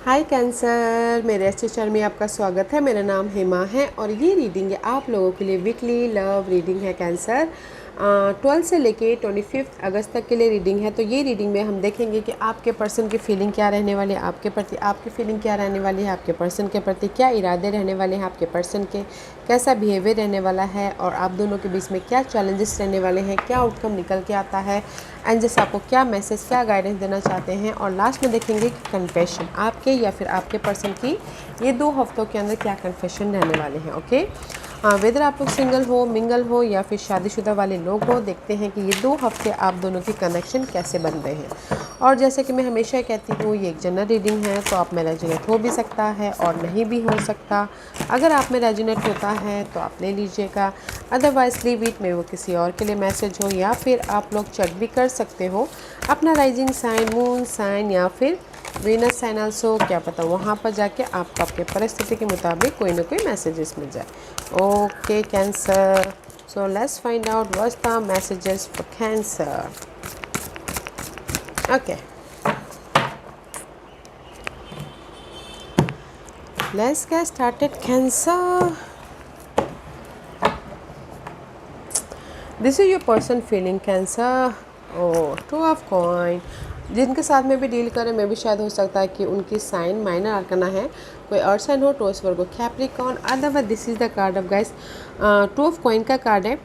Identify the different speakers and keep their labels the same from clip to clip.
Speaker 1: हाय cancer, मेरे अच्छे channel में आपका स्वागत है। मेरा नाम हेमा है और ये रीडिंग है आप लोगों के लिए वीकली लव रीडिंग है कैंसर। 12 से लेके 25 अगस्त तक के लिए रीडिंग है। तो ये रीडिंग में हम देखेंगे कि आपके पर्सन की फीलिंग क्या रहने वाली है, आपके प्रति आपकी फीलिंग क्या रहने वाली है, आपके पर्सन के प्रति क्या इरादे रहने वाले हैं, आपके पर्सन के कैसा बिहेवियर रहने वाला है और आप दोनों के बीच में क्या चैलेंजेस रहने वाले हैं, क्या आउटकम निकल के आता है, एंड जैसे आपको क्या मैसेज क्या गाइडेंस देना चाहते हैं। और लास्ट में देखेंगे कि कन्फेशन आपके या फिर आपके पर्सन की ये 2 हफ्तों के अंदर क्या कन्फेशन रहने वाले हैं। ओके, वेदर आप लोग सिंगल हो, मिंगल हो या फिर शादीशुदा वाले लोग हो, देखते हैं कि ये 2 हफ्ते आप दोनों की कनेक्शन कैसे बन रहे हैं। और जैसे कि मैं हमेशा कहती हूँ, ये एक जनरल रीडिंग है तो आप में रेजोनेट हो भी सकता है और नहीं भी हो सकता। अगर आप में रेजोनेट होता है तो आप ले लीजिएगा, अदरवाइज लीव इट में वो किसी और के लिए मैसेज हो, या फिर आप लोग चेक भी कर सकते हो अपना राइजिंग साइन, मून साइन या फिर वीनस साइन आल्सो, क्या पता वहाँ पर जाके आपको आपके परिस्थिति के मुताबिक कोई ना कोई मैसेजेस मिल जाए। Okay cancer, so let's find out what's the messages for cancer. Okay, let's get started cancer. This is your person feeling cancer. Oh, 2 of coin। जिनके साथ में भी डील करें, मैं भी शायद हो सकता है कि उनकी साइन माइनर आर्कना है, कोई अर्थ साइन हो, Taurus Virgo, Capricorn. Otherwise this is the card of guys, 2 of coin का कार्ड है।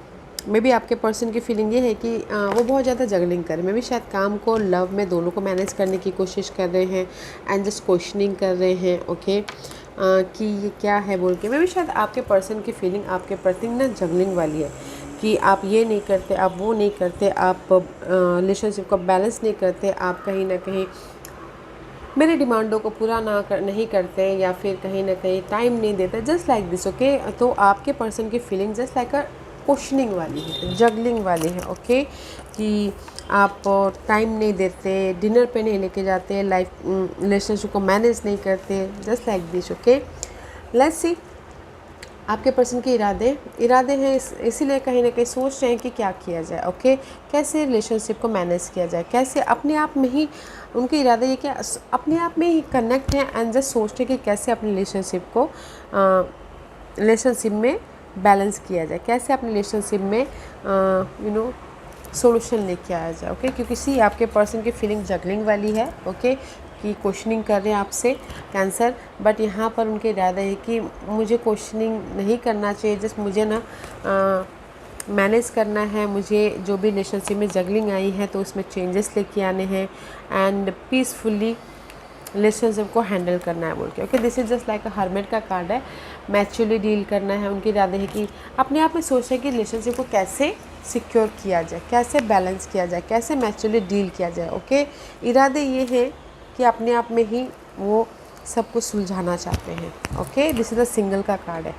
Speaker 1: मे बी आपके पर्सन की फीलिंग ये है कि वो बहुत ज़्यादा जगलिंग करे, मे बी शायद काम को लव में दोनों को मैनेज करने की कोशिश कर रहे हैं एंड जस्ट क्वेश्चनिंग कर रहे हैं। ओके, कि ये क्या है बोल के। मे बी शायद आपके पर्सन की फीलिंग आपके प्रति ना जगलिंग वाली है कि आप ये नहीं करते, आप वो नहीं करते, आप रिलेशनशिप को बैलेंस नहीं करते, आप कहीं ना कहीं मेरे डिमांडों को पूरा नहीं करते, या फिर कहीं ना कहीं टाइम नहीं देते, जस्ट लाइक दिस। ओके, तो आपके पर्सन की फीलिंग जस्ट लाइक अ क्वेश्चनिंग वाली है, जगलिंग वाली है। ओके, कि आप टाइम नहीं देते, डिनर पे नहीं लेके जाते, लाइफ रिलेशनशिप को मैनेज नहीं करते, just like this. Okay, let's सी आपके पर्सन के इरादे हैं, इसीलिए कहीं ना कहीं सोच रहे हैं कि क्या किया जाए। ओके, कैसे रिलेशनशिप को मैनेज किया जाए, कैसे अपने आप में ही उनके इरादे ये क्या अपने आप में ही कनेक्ट हैं एंड जस्ट सोचते हैं कि कैसे अपने रिलेशनशिप में बैलेंस किया जाए, कैसे अपने रिलेशनशिप में सोल्यूशन लेके आया जाए। ओके, क्योंकि सी आपके पर्सन की फीलिंग जगलिंग वाली है। ओके, कि क्वेश्चनिंग कर रहे हैं आपसे कैंसर, बट यहाँ पर उनके इरादा है कि मुझे क्वेश्चनिंग नहीं करना चाहिए, जस्ट मुझे ना मैनेज करना है, मुझे जो भी रिलेशनशिप में जगलिंग आई है तो उसमें चेंजेस लेके आने हैं एंड पीसफुली रिलेशनशिप को हैंडल करना है बोल के। Okay, this is just like a hermit का कार्ड है, मैच्योरली डील करना है। उनके इरादे है कि अपने आप में सोच रहे कि रिलेशनशिप को कैसे सिक्योर किया जाए, कैसे बैलेंस किया जाए, कैसे मैच्योरली डील किया जाए। ओके, इरादे ये हैं कि अपने आप में ही वो सब कुछ सुलझाना चाहते हैं। Okay, this is the single का कार्ड है।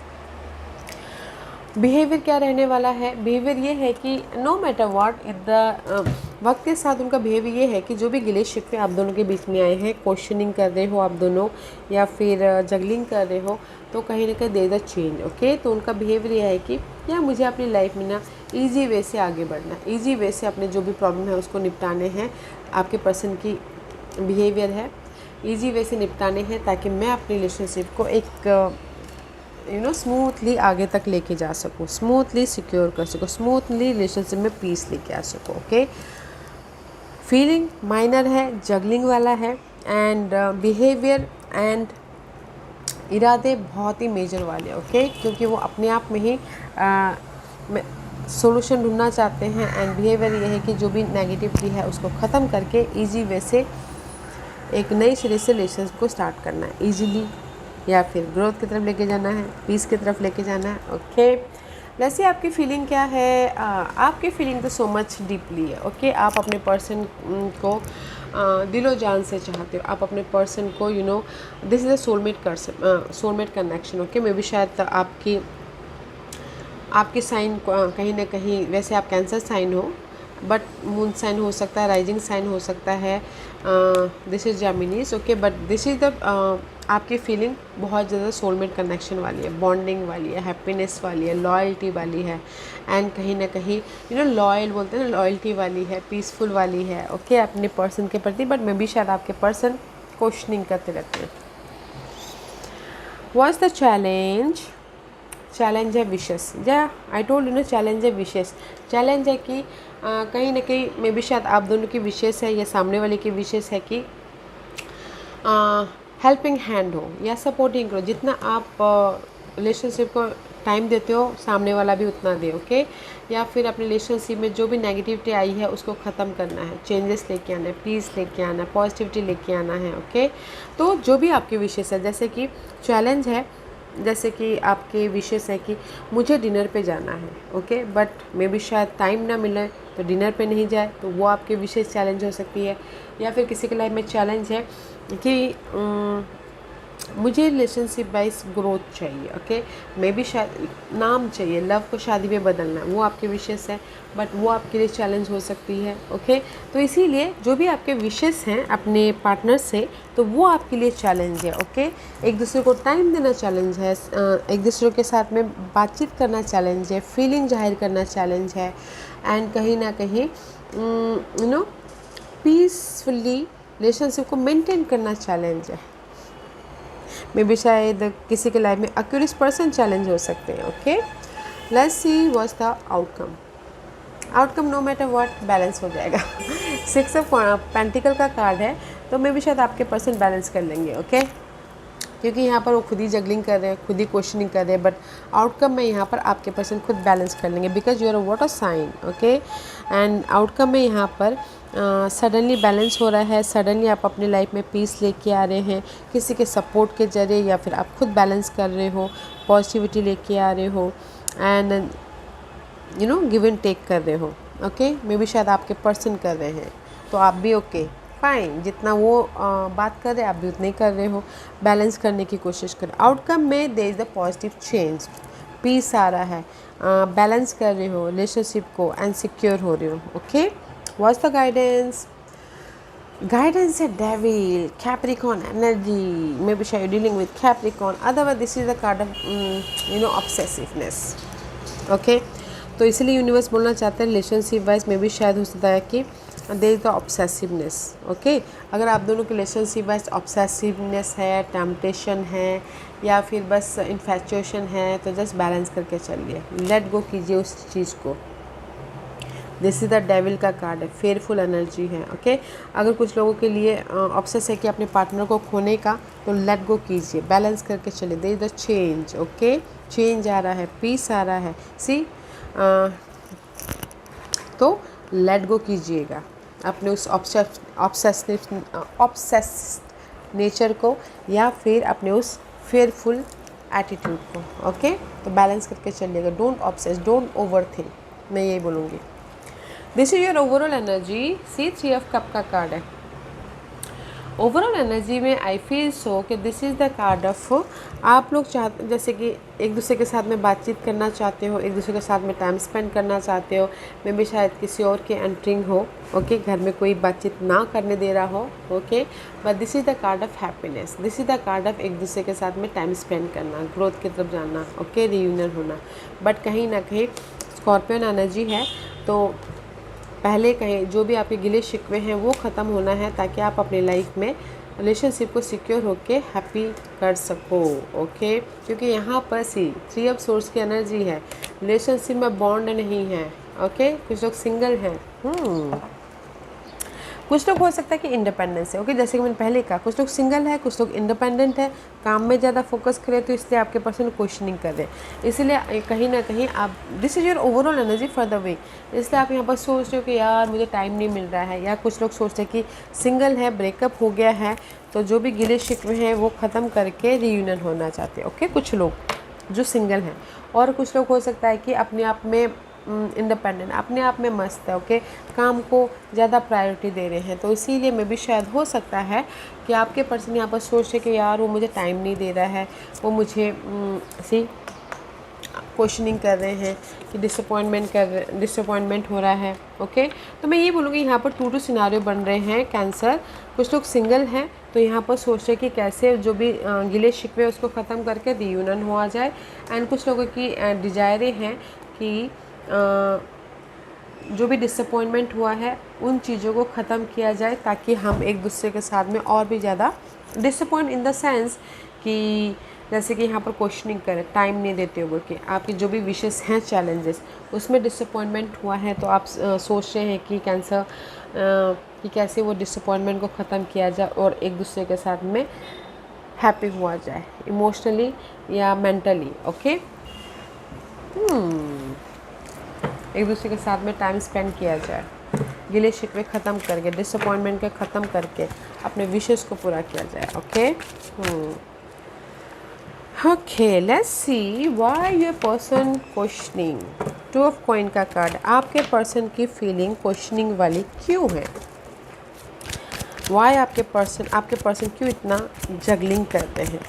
Speaker 1: बिहेवियर क्या रहने वाला है, बिहेवियर ये है कि no matter what in the वक्त के साथ उनका बिहेवियर ये है कि जो भी रिलेशनशिप में आप दोनों के बीच में आए हैं, क्वेश्चनिंग कर रहे हो आप दोनों या फिर जगलिंग कर रहे हो, तो कहीं ना कहीं देयर द चेंज। ओके, तो उनका बिहेवियर ये है कि या मुझे अपनी लाइफ में ना ईजी वे से आगे बढ़ना, ईजी वे से अपने जो भी प्रॉब्लम है उसको निपटाने हैं। आपके पर्सन की बिहेवियर है ईजी वे से निपटाने हैं ताकि मैं अपनी रिलेशनशिप को एक स्मूथली आगे तक लेके जा सकूँ, स्मूथली सिक्योर कर सकूँ, स्मूथली रिलेशनशिप में पीस लेके आ सकूँ। ओके, फीलिंग माइनर है, जगलिंग वाला है एंड बिहेवियर एंड इरादे बहुत ही मेजर वाले। ओके, क्योंकि वो अपने आप में ही सॉल्यूशन ढूंढना चाहते हैं एंड बिहेवियर ये है कि जो भी नेगेटिविटी है उसको ख़त्म करके इजी वे से एक नई सिरे से रिलेशनशिप को स्टार्ट करना है, ईजीली, या फिर ग्रोथ की तरफ लेके जाना है, पीस की तरफ लेके जाना है। ओके, वैसे आपकी फीलिंग क्या है? आपकी फीलिंग तो सो मच डीपली है। ओके, आप अपने पर्सन को दिलो जान से चाहते हो, आप अपने पर्सन को this is a soulmate connection. Okay, maybe शायद आपकी साइन कहीं ना कहीं, वैसे आप कैंसर साइन हो बट मून साइन हो सकता है, राइजिंग साइन हो सकता है, this is Geminis. Okay, but this is the आपकी फीलिंग बहुत ज़्यादा सोलमेट कनेक्शन वाली है, बॉन्डिंग वाली है, हैप्पीनेस वाली है, लॉयल्टी वाली है एंड कहीं ना कहीं लॉयल बोलते हैं ना, लॉयल्टी वाली है, पीसफुल वाली है। ओके, अपने पर्सन के प्रति, बट मे बी शायद आपके पर्सन क्वेश्चनिंग करते रहते हैं। What's the challenge? चैलेंज है विशेस, या आई टोल्ड यू ना, चैलेंज है विशेस। चैलेंज है कि कहीं ना कहीं मे भी शायद आप दोनों की विशेस है या सामने वाले की विशेस है कि हेल्पिंग हैंड हो या सपोर्टिंग करो। जितना आप रिलेशनशिप को टाइम देते हो, सामने वाला भी उतना दे, ओके। या फिर अपने रिलेशनशिप में जो भी नेगेटिविटी आई है उसको ख़त्म करना है, चेंजेस लेके आना है, पीस लेके आना है, पॉजिटिविटी लेके आना है, ओके। तो जो भी आपकी विशेष है, जैसे कि चैलेंज है, जैसे कि आपके विशेष है कि मुझे डिनर पे जाना है, ओके, बट मे भी शायद टाइम ना मिले तो डिनर पे नहीं जाए, तो वो आपके विशेष चैलेंज हो सकती है। या फिर किसी के लाइफ में चैलेंज है कि मुझे रिलेशनशिप वाइज ग्रोथ चाहिए, ओके, मे बी शायद नाम चाहिए, लव को शादी में बदलना, वो आपके विशेष है, बट वो आपके लिए चैलेंज हो सकती है, ओके। तो इसीलिए जो भी आपके विशेष हैं अपने पार्टनर से, तो वो आपके लिए चैलेंज है, ओके। एक दूसरे को टाइम देना चैलेंज है, एक दूसरे के साथ में बातचीत करना चैलेंज है, फीलिंग जाहिर करना चैलेंज है, एंड कहीं ना कहीं यू नो पीसफुली रिलेशनशिप को मेंटेन करना चैलेंज है। मे बी शायद किसी के लाइफ में अक्यूरेट पर्सन चैलेंज हो सकते हैं, okay. Let's see what's the outcome. Outcome no matter what balance हो जाएगा। 6 ऑफ पेंटिकल का कार्ड है, तो मे बी शायद आपके पर्सन बैलेंस कर लेंगे, ओके। क्योंकि यहाँ पर वो खुद ही जगलिंग कर रहे हैं, खुद ही क्वेश्चनिंग कर रहे हैं, बट आउटकम में यहाँ पर आपके पर्सन खुद बैलेंस कर लेंगे, because you are a water sign, okay. And outcome में यहाँ पर सडनली बैलेंस हो रहा है, सडनली आप अपनी लाइफ में पीस लेके आ रहे हैं, किसी के सपोर्ट के जरिए, या फिर आप खुद बैलेंस कर रहे हो, पॉजिटिविटी लेके आ रहे हो, and you know give and take कर रहे हो, ओके। मे बी शायद आपके पर्सन कर रहे हैं, तो आप भी ओके फाइन, जितना वो बात कर रहे हैं आप भी उतना ही कर रहे हो, बैलेंस करने की कोशिश करें। आउटकम में there is the positive change, peace आ रहा है, बैलेंस कर रहे हो रिलेशनशिप को, एंड सिक्योर हो रहे हो, okay. What's the guidance? Guidance at Devil, Capricorn energy. Maybe you're dealing with Capricorn. Otherwise, this is the card of obsessiveness. Okay. तो इसीलिए यूनिवर्स बोलना चाहते हैं रिलेशनशिप वाइज में भी शायद हो सकता है कि देयर इज द ऑब्सेसिवनेस, ओके। अगर आप दोनों के रिलेशनशिप वाइज ऑब्सेसिवनेस है, टेम्पटेशन है, या फिर बस इन्फैचुएशन है, तो जस्ट बैलेंस करके चलिए, लेट गो कीजिए उस चीज़ को। दिस इज़ द डेविल का कार्ड है, फेयरफुल एनर्जी है, ओके। अगर कुछ लोगों के लिए ऑब्सेस है कि अपने पार्टनर को खोने का, तो लेट गो कीजिए, बैलेंस करके चलिए, there is the change, okay. Change आ रहा है, पीस आ रहा है, सी तो लेट गो कीजिएगा अपने उस ऑब्सेस नेचर को, या फिर अपने उस फेयरफुल एटीट्यूड को, ओके। तो बैलेंस करके चलिएगा, don't obsess, don't over think, मैं यही बोलूँगी। This is your overall energy. See 3 of cup का कार्ड है। ओवरऑल एनर्जी में आई फील सो कि this is the card of, आप लोग चाहते जैसे कि एक दूसरे के साथ में बातचीत करना चाहते हो, एक दूसरे के साथ में टाइम स्पेंड करना चाहते हो, मे भी शायद किसी और के एंटरिंग हो, ओके, घर में कोई बातचीत ना करने दे रहा हो, okay, but this is the card of happiness, this is the card of एक दूसरे के साथ में टाइम स्पेंड करना, ग्रोथ की तरफ जाना, ओके, रियूनियन होना। बट कहीं ना कहीं स्कॉर्पियन एनर्जी है, तो पहले कहीं जो भी आपके गिले शिकवे हैं वो ख़त्म होना है, ताकि आप अपनी लाइफ में रिलेशनशिप को सिक्योर होके हैप्पी कर सको, ओके। क्योंकि यहाँ पर 3 ऑफ सोर्स की एनर्जी है, रिलेशनशिप में बॉन्ड नहीं है, ओके। कुछ लोग सिंगल हैं, कुछ लोग हो सकता है कि इंडिपेंडेंस है, ओके। जैसे कि मैंने पहले कहा, कुछ लोग सिंगल है, कुछ लोग इंडिपेंडेंट है, काम में ज़्यादा फोकस करें, तो इसलिए आपके पर्सन क्वेश्चनिंग कर रहे हैं। इसलिए कहीं ना कहीं आप, this is your overall energy for the week, इसलिए आप यहाँ पर सोच रहे हो कि यार मुझे टाइम नहीं मिल रहा है, या कुछ लोग सोचते हैं कि सिंगल है, ब्रेकअप हो गया है, तो जो भी गिले शिकवे हैं वो ख़त्म करके रीयूनियन होना चाहते हैं, ओके। कुछ लोग जो सिंगल हैं, और कुछ लोग हो सकता है कि अपने आप में इंडिपेंडेंट, अपने आप में मस्त है, ओके, काम को ज़्यादा प्रायोरिटी दे रहे हैं, तो इसीलिए में भी शायद हो सकता है कि आपके पर्सन यहाँ पर सोच रहे कि यार वो मुझे टाइम नहीं दे रहा है, वो मुझे क्वेश्चनिंग कर रहे हैं कि डिसअपॉइंटमेंट हो रहा है, ओके। तो मैं ये बोलूँगी यहाँ पर 2 सिनारियो बन रहे हैं कैंसर। कुछ लोग सिंगल हैं, तो यहाँ पर सोच रहे कि कैसे जो भी गिले शिकवे उसको ख़त्म करके रियूनियन हो आ जाए, एंड कुछ लोगों की डिजायरें हैं कि जो भी डिसअपॉइंटमेंट हुआ है उन चीज़ों को ख़त्म किया जाए, ताकि हम एक दूसरे के साथ में और भी ज़्यादा डिसअपॉइंट इन द सेंस कि जैसे कि यहाँ पर क्वेश्चनिंग करें, टाइम नहीं देते हो कि आपकी जो भी विशेस हैं, चैलेंजेस, उसमें डिसअपॉइंटमेंट हुआ है तो आप सोच रहे हैं कि कैंसर कि कैसे वो डिसअपॉइंटमेंट को ख़त्म किया जाए और एक दूसरे के साथ में हैप्पी हुआ जाए, इमोशनली या मेंटली। ओके, एक दूसरे के साथ में टाइम स्पेंड किया जाए, गिले शिकवे ख़त्म करके, डिसअपॉइंटमेंट के ख़त्म करके अपने विशेस को पूरा किया जाए। Okay, okay, let's C why your person questioning. Two of coin का कार्ड, आपके पर्सन की फीलिंग क्वेश्चनिंग वाली क्यों है? वाई आपके पर्सन क्यों इतना जगलिंग करते हैं?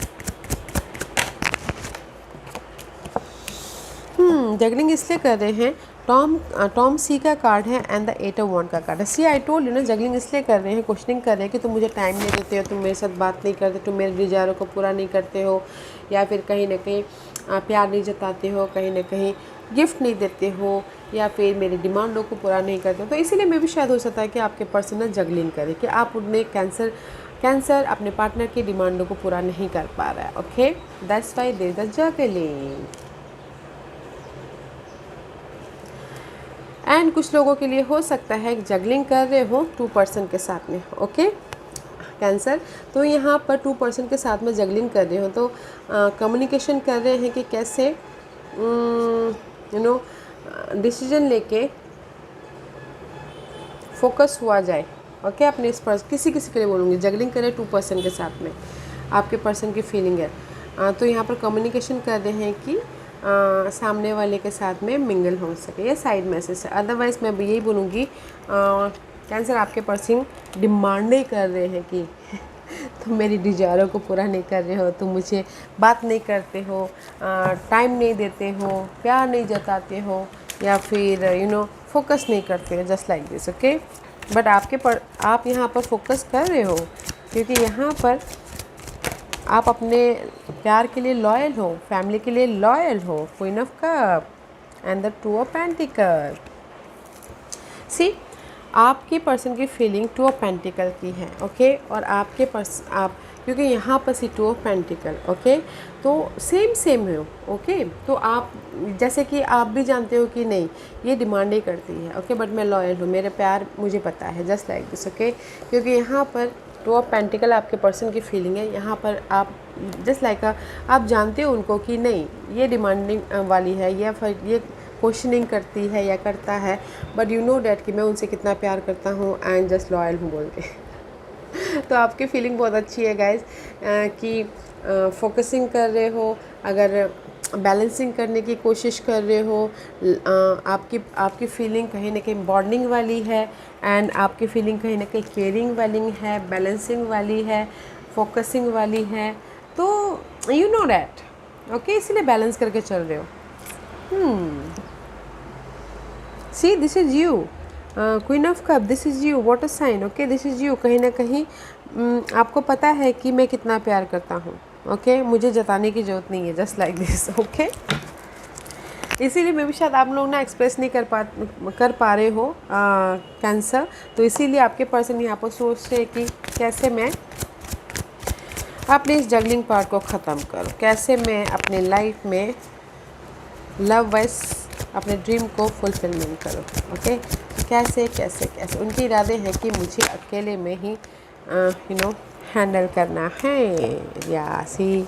Speaker 1: जगलिंग इसलिए कर रहे हैं, टॉम सी का कार्ड है एंड द 8 ऑफ वॉन्ड का कार्ड है। सी आई टोल्ड यू ना, जगलिंग इसलिए कर रहे हैं, क्वेश्चनिंग कर रहे हैं कि तुम मुझे टाइम नहीं देते हो, तुम मेरे साथ बात नहीं करते, तुम मेरे डिजायरों को पूरा नहीं करते हो, या फिर कहीं ना कहीं प्यार नहीं जताते हो, कहीं ना कहीं गिफ्ट नहीं देते हो, या फिर मेरी डिमांडों को पूरा नहीं करते हो। तो इसीलिए मैं भी शायद हो सकता है कि आपके पर्सन ना जगलिंग करे कि आप उन्हें कैंसर अपने पार्टनर की डिमांडों को पूरा नहीं कर पा रहा है। Okay, that's why there is the juggling. And कुछ लोगों के लिए हो सकता है जगलिंग कर रहे हो 2 पर्सन के साथ में। ओके कैंसर, तो यहाँ पर 2 पर्सन के साथ में जगलिंग कर रहे हो तो कम्युनिकेशन कर रहे हैं कि कैसे डिसीजन लेके फोकस हुआ जाए। ओके, अपने इस पर किसी के लिए बोलूँगी, जगलिंग करें 2 पर्सन के साथ में, आपके पर्सन की फीलिंग है। तो यहाँ पर कम्युनिकेशन कर रहे हैं कि सामने वाले के साथ में मिंगल हो सके, ये साइड मैसेज है। अदरवाइज़ मैं यही बोलूँगी, कैंसर आपके पर्सन डिमांडें कर रहे हैं कि तुम मेरी डिजायरों को पूरा नहीं कर रहे हो, तुम मुझे बात नहीं करते हो, टाइम नहीं देते हो, प्यार नहीं जताते हो, या फिर फोकस नहीं करते हो, just like this. Okay, but आप यहाँ पर फोकस कर रहे हो क्योंकि यहाँ पर आप अपने प्यार के लिए लॉयल हो, फैमिली के लिए लॉयल हो। Queen of cup and the 2 of pentacle. See, आपके पर्सन की फीलिंग 2 ऑफ पेंटिकल की है। ओके, और आपके आप क्योंकि यहाँ पर सी 2 ऑफ पेंटिकल, ओके, तो सेम हो। ओके, तो आप जैसे कि आप भी जानते हो कि नहीं ये डिमांडें करती है, ओके, बट मैं लॉयल हूँ, मेरा प्यार मुझे पता है, जस्ट लाइक दिस। ओके, क्योंकि यहाँ पर 2 ऑफ पेंटिकल आपके पर्सन की फीलिंग है। यहाँ पर आप जस्ट लाइक आप जानते हो उनको कि नहीं ये डिमांडिंग वाली है, या फिर ये क्वेश्चनिंग करती है या करता है, बट यू नो डैट कि मैं उनसे कितना प्यार करता हूँ एंड जस्ट लॉयल हूँ बोल के। तो आपकी फीलिंग बहुत अच्छी है गाइज, कि फोकसिंग कर रहे हो, अगर बैलेंसिंग करने की कोशिश कर रहे हो, आपकी फीलिंग कहीं ना कहीं बॉन्डिंग वाली है, एंड आपकी फीलिंग कहीं ना कहीं केयरिंग वाली है, बैलेंसिंग वाली है, फोकसिंग वाली है। तो यू नो डैट, ओके, इसीलिए बैलेंस करके चल रहे हो। See, this is you, queen of cup, this is you, water sign. Okay, this is you. कहीं ना कहीं आपको पता है कि मैं कितना प्यार करता हूँ। ओके, मुझे जताने की ज़रूरत नहीं है, जस्ट लाइक दिस। ओके, इसीलिए मैं भी शायद आप लोग ना एक्सप्रेस नहीं कर पा रहे हो कैंसर, तो इसीलिए आपके पर्सन यहाँ पर सोच रहे कि कैसे मैं अपने इस जगलिंग पार्ट को ख़त्म करूँ, कैसे मैं अपने लाइफ में लव वाइज अपने ड्रीम को फुलफिलमेंट करो। ओके, कैसे कैसे कैसे उनके इरादे हैं कि मुझे अकेले में ही हैंडल करना है। या सी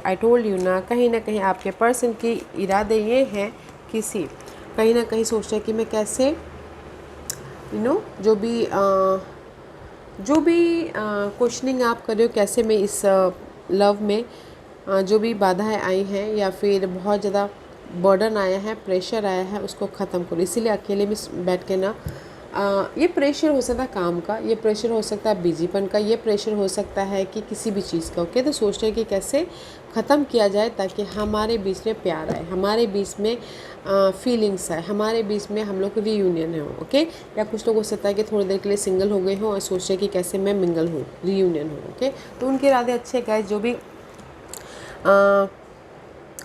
Speaker 1: आई टोल्ड यू ना कहीं आपके पर्सन की इरादे ये हैं कि सी कहीं ना कहीं सोच रहे हैं कि मैं कैसे जो भी क्वेश्चनिंग आप कर रहे हो, कैसे मैं इस लव में जो भी बाधाएं आई हैं या फिर बहुत ज़्यादा बर्डन आया है, प्रेशर आया है, उसको ख़त्म करो। इसीलिए अकेले में बैठ के ना ये प्रेशर हो सकता है काम का, ये प्रेशर हो सकता है बिजीपन का, ये प्रेशर हो सकता है कि किसी भी चीज़ का। ओके, तो सोच रहे हैं कि कैसे ख़त्म किया जाए ताकि हमारे बीच में प्यार आए, हमारे बीच में फीलिंग्स आए, हमारे बीच में हम लोग को रीयूनियन हो। ओके, या कुछ लोग हो सकता है कि थोड़ी देर के लिए सिंगल हो गए हों और सोच रहे हैं कि कैसे मैं मिंगल हूँ, रीयूनियन हो। ओके, तो उनके इरादे अच्छे गाइस, जो भी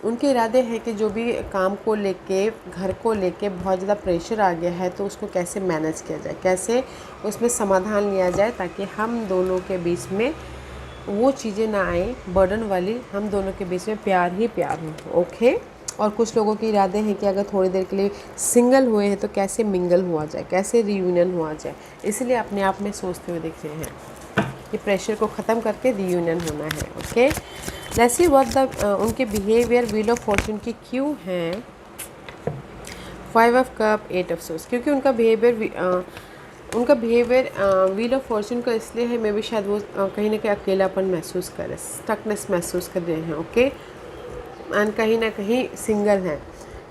Speaker 1: उनके इरादे हैं कि जो भी काम को लेके, घर को लेके बहुत ज़्यादा प्रेशर आ गया है तो उसको कैसे मैनेज किया जाए, कैसे उसमें समाधान लिया जाए ताकि हम दोनों के बीच में वो चीज़ें ना आए बर्डन वाली, हम दोनों के बीच में प्यार ही प्यार हो। ओके। और कुछ लोगों के इरादे हैं कि अगर थोड़ी देर के लिए सिंगल हुए हैं तो कैसे मिंगल हुआ जाए, कैसे रीयूनियन हुआ जाए, इसलिए अपने आप में सोचते हुए दिख रहे हैं कि प्रेशर को ख़त्म करके रीयूनियन होना है। Okay, let's see what the उनके बिहेवियर व्हील ऑफ फॉर्चून की क्यों हैं 5 ऑफ कप 8 ऑफ सोर्स, क्योंकि उनका बिहेवियर व्हील ऑफ फॉर्चून का इसलिए है, मैं भी शायद वो कहीं ना कहीं अकेलापन महसूस करें, स्टकनेस महसूस कर रहे हैं। ओके, एंड कहीं ना कहीं सिंगल हैं,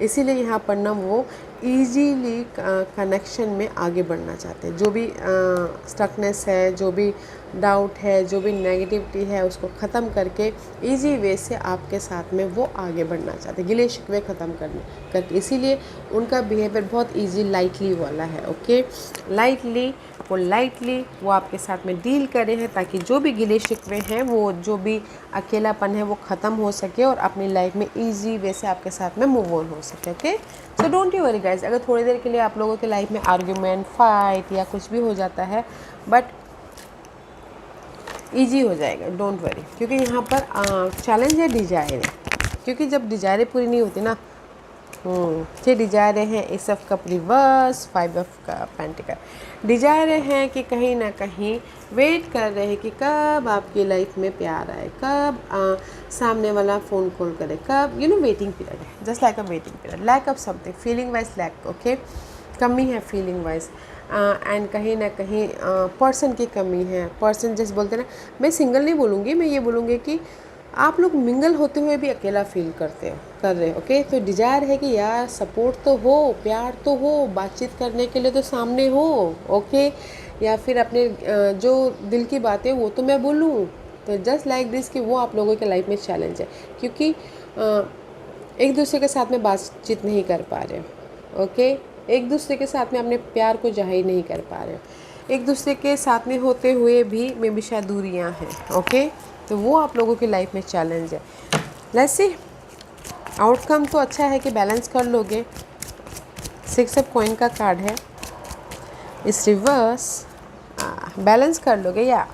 Speaker 1: इसीलिए यहाँ पर ना वो ईजीली कनेक्शन में आगे बढ़ना चाहते हैं। जो भी स्टकनेस है, जो भी डाउट है, जो भी नेगेटिविटी है, उसको ख़त्म करके इजी वे से आपके साथ में वो आगे बढ़ना चाहते हैं, गिले शिकवे ख़त्म करके। इसीलिए उनका बिहेवियर बहुत इजी लाइटली वाला है। ओके, लाइटली वो आपके साथ में डील करे हैं, ताकि जो भी गिले शिकवे हैं, वो जो भी अकेलापन है, वो ख़त्म हो सके और अपनी लाइफ में ईजी वे से आपके साथ में मूव ऑन हो सके। Okay, so don't you worry guys, अगर थोड़ी देर के लिए आप लोगों के लाइफ में आर्ग्यूमेंट, फाइट या कुछ भी हो जाता है, बट ईजी हो जाएगा, डोंट वरी, क्योंकि यहाँ पर चैलेंज है डिजायर है, क्योंकि जब डिजायरें पूरी नहीं होती ना, ये डिजायर हैं ace of cup reverse, 5 of pentacle. Desire हैं कि कहीं ना कहीं वेट कर रहे हैं कि कब आपकी लाइफ में प्यार आए, कब सामने वाला फ़ोन कॉल करे, कब वेटिंग पीरियड है, just like a waiting period, lack of something, feeling wise lack. Okay, कमी है फीलिंग वाइज, एंड कहीं ना कहीं पर्सन की कमी है। पर्सन जैसे बोलते हैं ना, मैं सिंगल नहीं बोलूँगी, मैं ये बोलूँगी कि आप लोग मिंगल होते हुए भी अकेला फील कर रहे हो। ओके, तो डिजायर है कि यार सपोर्ट तो हो, प्यार तो हो, बातचीत करने के लिए तो सामने हो। ओके, या फिर अपने जो दिल की बातें वो तो मैं बोलूँ। तो जस्ट लाइक दिस कि वो आप लोगों के लाइफ में चैलेंज है, क्योंकि एक दूसरे के साथ में बातचीत नहीं कर पा रहे हो। ओके, एक दूसरे के साथ में अपने प्यार को जाहिर नहीं कर पा रहे हो, एक दूसरे के साथ में होते हुए भी में भी शायद दूरियां हैं। ओके, तो वो आप लोगों की लाइफ में चैलेंज है। लेट्स सी, आउटकम तो अच्छा है कि बैलेंस कर लोगे। 6 ऑफ कॉइन का कार्ड है, इस रिवर्स बैलेंस कर लोगे या,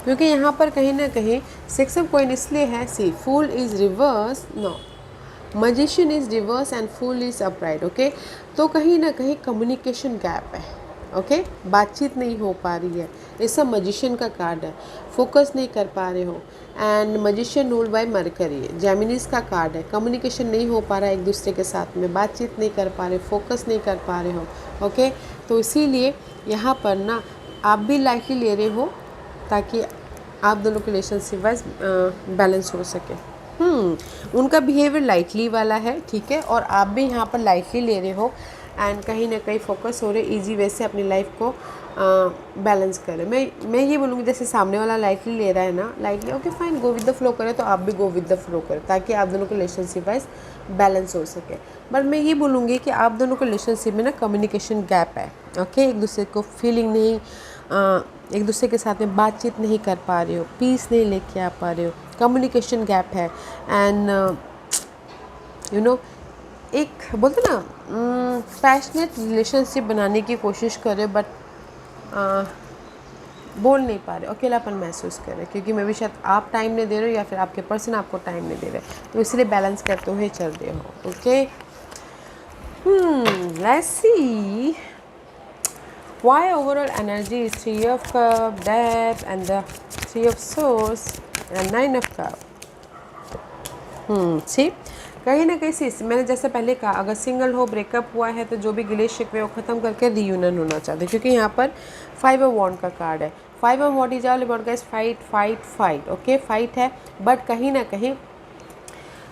Speaker 1: क्योंकि यहाँ पर कहीं ना कहीं 6 ऑफ कॉइन इसलिए है, see fool is reverse, no magician is reverse and fool is upright. Okay, तो कहीं ना कहीं कम्युनिकेशन गैप है। ओके, बातचीत नहीं हो पा रही है, ये सब मजिशियन का कार्ड है, फोकस नहीं कर पा रहे हो। And magician ruled by Mercury, Geminis का कार्ड है, कम्युनिकेशन नहीं हो पा रहा है एक दूसरे के साथ में, बातचीत नहीं कर पा रहे, फोकस नहीं कर पा रहे हो। ओके, तो इसीलिए यहाँ पर ना आप भी लाइटली ले रहे हो, ताकि आप दोनों के रिलेशनशिप वाइज बैलेंस हो सके। उनका बिहेवियर लाइटली वाला है, ठीक है, और आप भी यहाँ पर लाइटली ले रहे हो, एंड कहीं ना कहीं फोकस हो रहे इजी वे से अपनी लाइफ को बैलेंस करें। मैं ये बोलूँगी, जैसे सामने वाला लाइटली ले रहा है ना, lightly okay fine, go with the flow करें, तो आप भी गो विद द फ्लो करें, ताकि आप दोनों के रिलेशनशिप वाइज बैलेंस हो सके। बट मैं ये बोलूँगी कि आप दोनों के रिलेशनशिप में ना कम्युनिकेशन गैप है। ओके, एक दूसरे को फीलिंग नहीं, एक दूसरे के साथ में बातचीत नहीं कर पा रहे हो, पीस नहीं लेके आ पा रहे हो, कम्युनिकेशन गैप है। एंड एक बोलते ना पैशनेट रिलेशनशिप बनाने की कोशिश करें, बट बोल नहीं पा रहे, अकेलापन महसूस कर रहे, क्योंकि मैं भी शायद आप टाइम नहीं दे रहे हो या फिर आपके पर्सन आपको टाइम नहीं दे रहे, तो इसलिए बैलेंस करते हुए चल रहे हो। Okay, let's C why overall energy is 3 of cup, death and the 3 of swords and 9 of cup। see, कहीं ना कहीं से मैंने जैसे पहले कहा, अगर सिंगल हो, ब्रेकअप हुआ है, तो जो भी गिले शिकवे वो ख़त्म करके रीयूनियन होना चाहते हैं, क्योंकि यहाँ पर 5 ऑफ वॉन्ड का कार्ड है। 5 of wand is all about guys fight fight fight. Okay, fight है, बट कहीं ना कहीं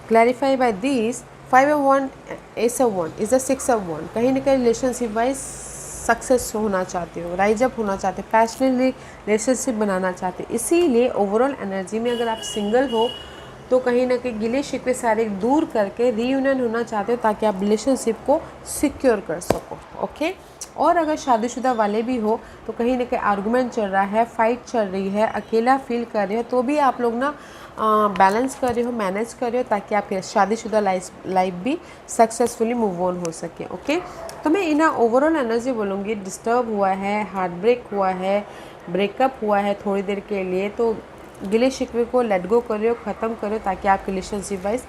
Speaker 1: clarify by this 5 of wand, ace of wand is the 6 of wand, कहीं ना कहीं रिलेशनशिप वाइज सक्सेस होना चाहते हो, राइज अप होना चाहते हो, पैशनेटली रिलेशनशिप बनाना चाहते हो। इसीलिए ओवरऑल एनर्जी में अगर आप सिंगल हो तो कहीं ना कहीं गिले शिकवे सारे दूर करके रीयूनियन होना चाहते हो, ताकि आप रिलेशनशिप को सिक्योर कर सको। ओके, और अगर शादीशुदा वाले भी हो तो कहीं ना कहीं आर्गूमेंट चल रहा है, फाइट चल रही है, अकेला फील कर रहे हो, तो भी आप लोग ना बैलेंस कर रहे हो, मैनेज कर रहे हो, ताकि आपकी शादीशुदा लाइफ भी सक्सेसफुली मूव ऑन हो सके। ओके, तो मैं इन्हें ओवरऑल एनर्जी बोलूँगी, डिस्टर्ब हुआ है, हार्ट ब्रेक हुआ है, ब्रेकअप हुआ है थोड़ी देर के लिए, तो गिले शिकवे को लेट गो करो, ख़त्म करो, ताकि आपके रिलेशनशिप वाइज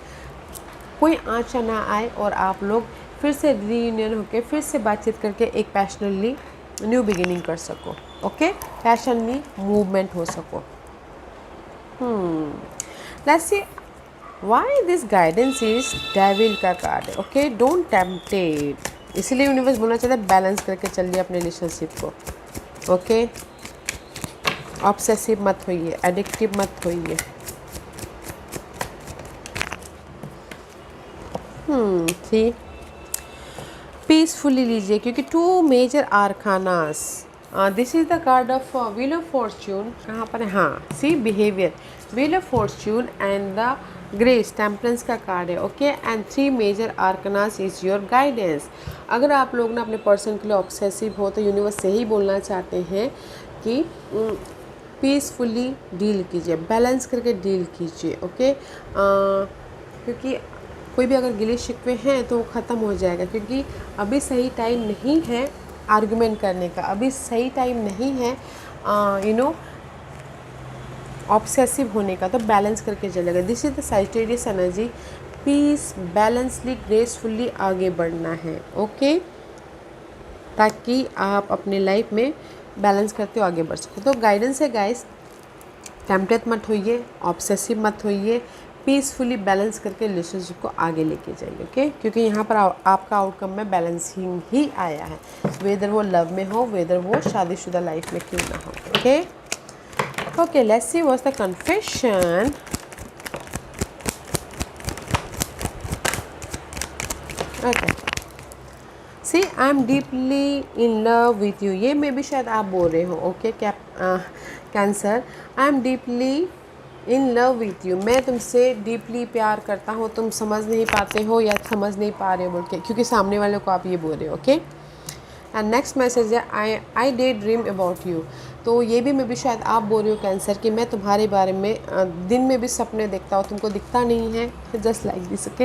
Speaker 1: कोई आँच ना आए और आप लोग फिर से रीयूनियन होकर फिर से बातचीत करके एक पैशनली न्यू बिगिनिंग कर सको। ओके, पैशनली मूवमेंट हो सको। Let's see why this guidance is devil का कार्ड है। ओके, डोंट टेम्पटेड, इसीलिए यूनिवर्स बोलना चाहता है बैलेंस करके चलिए अपने रिलेशनशिप को। ओके, ऑब्सेसिव मत होइए, एडिक्टिव मत होइए। सी पीसफुली लीजिए, क्योंकि two major arcanas, this is the card of wheel of fortune. कहाँ पर है? हाँ, see behaviour, wheel of fortune and the grace, temperance का कार्ड है। Okay, and 3 major arcanas is your guidance. अगर आप लोग ना अपने पर्सन के लिए ऑब्सेसिव हो तो यूनिवर्स से ही बोलना चाहते हैं कि पीसफुली डील कीजिए, बैलेंस करके डील कीजिए। ओके, क्योंकि कोई भी अगर गिले शिकवे हैं तो वो ख़त्म हो जाएगा, क्योंकि अभी सही टाइम नहीं है आर्गुमेंट करने का, अभी सही टाइम नहीं है ऑब्सेसिव होने का, तो बैलेंस करके चलेगा। This is the Sagittarius energy, peace, balancely, gracefully आगे बढ़ना है। ओके, ताकि आप अपने लाइफ में बैलेंस करते हो आगे बढ़ सको। तो गाइडेंस है गाइस, टेम्पटेड मत होइए, ऑब्सेसिव मत होइए, पीसफुली बैलेंस करके रिलेशनशिप को आगे लेके जाइए। ओके, क्योंकि यहाँ पर आपका आउटकम में बैलेंसिंग ही आया है, वेदर वो लव में हो, वेदर वो शादीशुदा लाइफ में क्यों ना हो। Okay okay, let's see what's the confession. Okay, see I am deeply in love with you, ये में भी शायद आप बोल रहे हो। Okay, cancer, I am deeply in love with you, मैं तुमसे डीपली प्यार करता हूँ, तुम समझ नहीं पाते हो या समझ नहीं पा रहे हो बोल के, क्योंकि सामने वाले को आप ये बोल रहे हो। ओके, एंड नेक्स्ट मैसेज है आई डे ड्रीम अबाउट यू, तो ये भी मैं भी शायद आप बोल रहे हो कैंसर कि मैं तुम्हारे बारे में दिन में भी सपने देखता हूँ, तुमको दिखता नहीं है, just like this. Okay,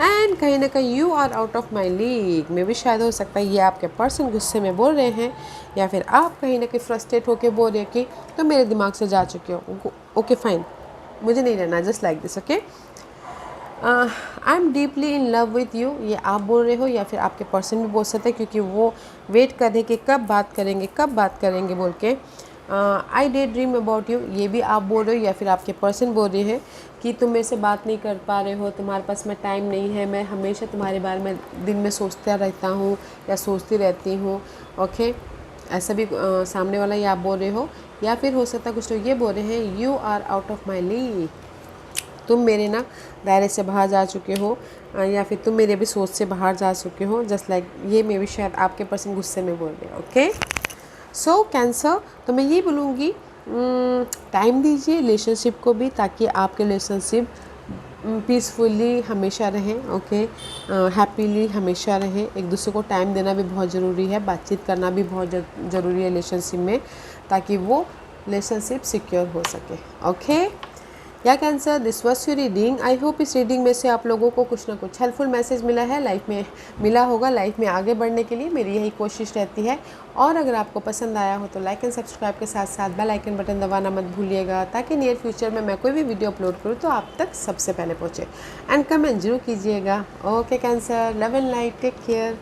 Speaker 1: and कहीं ना कहीं you are out of my league, में भी शायद हो सकता है ये आपके पर्सन गुस्से में बोल रहे हैं, या फिर आप कहीं ना कहीं फ्रस्ट्रेट होकर बोल रहे हैं कि तो मेरे दिमाग से जा चुके हो। ओके फाइन, मुझे नहीं रहना, just like this. Okay, I am deeply in love with you, ये आप बोल रहे हो, या फिर आपके पर्सन भी बोल सकते हैं, क्योंकि वो वेट कर रहे कि कब बात करेंगे बोल के। आई डे ड्रीम अबाउट यू, ये भी आप बोल रहे हो, या फिर आपके पर्सन बोल रहे हैं कि तुम मेरे से बात नहीं कर पा रहे हो, तुम्हारे पास में टाइम नहीं है, मैं हमेशा तुम्हारे बारे में दिन में सोचता रहता हूँ या सोचती रहती हूँ। ओके, ऐसा भी सामने वाला ये आप बोल रहे हो, या फिर हो सकता है कुछ लोग ये बोल रहे हैं you are out of my league, तुम मेरे ना दायरे से बाहर जा चुके हो, या फिर तुम मेरे भी सोच से बाहर जा चुके हो, जस्ट लाइक ये मे भी शायद आपके पर्सन गुस्से में बोल रहे हैं। ओके, सो कैंसर, तो मैं ये बोलूँगी टाइम दीजिए रिलेशनशिप को भी, ताकि आपके रिलेशनशिप पीसफुली हमेशा रहें। ओके, हैप्पीली हमेशा रहें। एक दूसरे को टाइम देना भी बहुत ज़रूरी है, बातचीत करना भी बहुत ज़रूरी है रिलेशनशिप में, ताकि वो रिलेशनशिप सिक्योर हो सके। ओके, या cancer, this was your reading. I hope इस रीडिंग में से आप लोगों को कुछ ना कुछ हेल्पफुल मैसेज मिला है, लाइफ में मिला होगा। लाइफ में आगे बढ़ने के लिए मेरी यही कोशिश रहती है। और अगर आपको पसंद आया हो तो लाइक एंड सब्सक्राइब के साथ साथ बेल आइकन बटन दबाना मत भूलिएगा, ताकि नियर फ्यूचर में मैं कोई भी वीडियो अपलोड करूँ तो आप तक सबसे पहले पहुँचे। एंड कमेंट जरूर कीजिएगा। Okay cancer, love and light, take care.